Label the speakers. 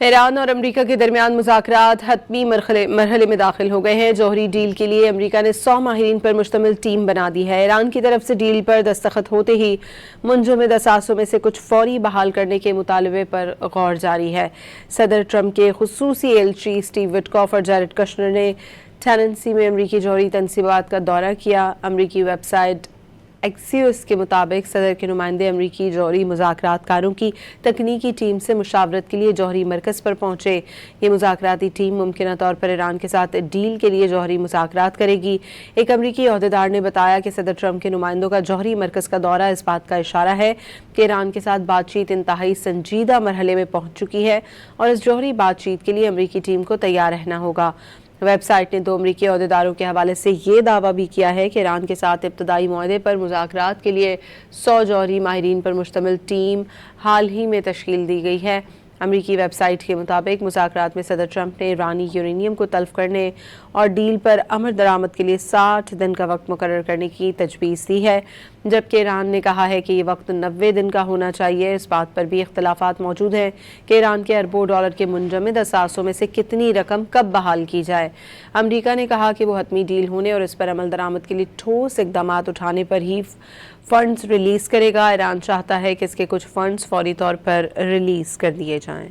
Speaker 1: ایران اور امریکہ کے درمیان مذاکرات حتمی مرحلے میں داخل ہو گئے ہیں۔ جوہری ڈیل کے لیے امریکہ نے 100 ماہرین پر مشتمل ٹیم بنا دی ہے۔ ایران کی طرف سے ڈیل پر دستخط ہوتے ہی منجمد اثاثوں میں سے کچھ فوری بحال کرنے کے مطالبے پر غور جاری ہے۔ صدر ٹرمپ کے خصوصی ایلچی سٹیو وٹکاف اور جیرڈ کشنر نے ٹینیسی میں امریکی جوہری تنصیبات کا دورہ کیا۔ امریکی ویب سائٹ ایکسیوس کے مطابق صدر کے نمائندے امریکی جوہری مذاکرات کاروں کی تکنیکی ٹیم سے مشاورت کے لیے جوہری مرکز پر پہنچے۔ یہ مذاکراتی ٹیم ممکنہ طور پر ایران کے ساتھ ڈیل کے لیے جوہری مذاکرات کرے گی۔ ایک امریکی عہدیدار نے بتایا کہ صدر ٹرمپ کے نمائندوں کا جوہری مرکز کا دورہ اس بات کا اشارہ ہے کہ ایران کے ساتھ بات چیت انتہائی سنجیدہ مرحلے میں پہنچ چکی ہے اور اس جوہری بات چیت کے لیے امریکی ٹیم کو تیار رہنا ہوگا۔ ویب سائٹ نے 2 امریکی عہدیداروں کے حوالے سے یہ دعویٰ بھی کیا ہے کہ ایران کے ساتھ ابتدائی معاہدے پر مذاکرات کے لیے 100 جوہری ماہرین پر مشتمل ٹیم حال ہی میں تشکیل دی گئی ہے۔ امریکی ویب سائٹ کے مطابق مذاکرات میں صدر ٹرمپ نے ایرانی یورینیم کو تلف کرنے اور ڈیل پر عمل درآمد کے لیے 60 دن کا وقت مقرر کرنے کی تجویز دی ہے، جبکہ ایران نے کہا ہے کہ یہ وقت 90 دن کا ہونا چاہیے۔ اس بات پر بھی اختلافات موجود ہیں کہ ایران کے اربوں ڈالر کے منجمد اثاثوں میں سے کتنی رقم کب بحال کی جائے۔ امریکہ نے کہا کہ وہ حتمی ڈیل ہونے اور اس پر عمل درآمد کے لیے ٹھوس اقدامات اٹھانے پر ہی فنڈز ریلیز کرے گا۔ ایران چاہتا ہے کہ اس کے کچھ فنڈز فوری طور پر ریلیز کر دیے جائیں۔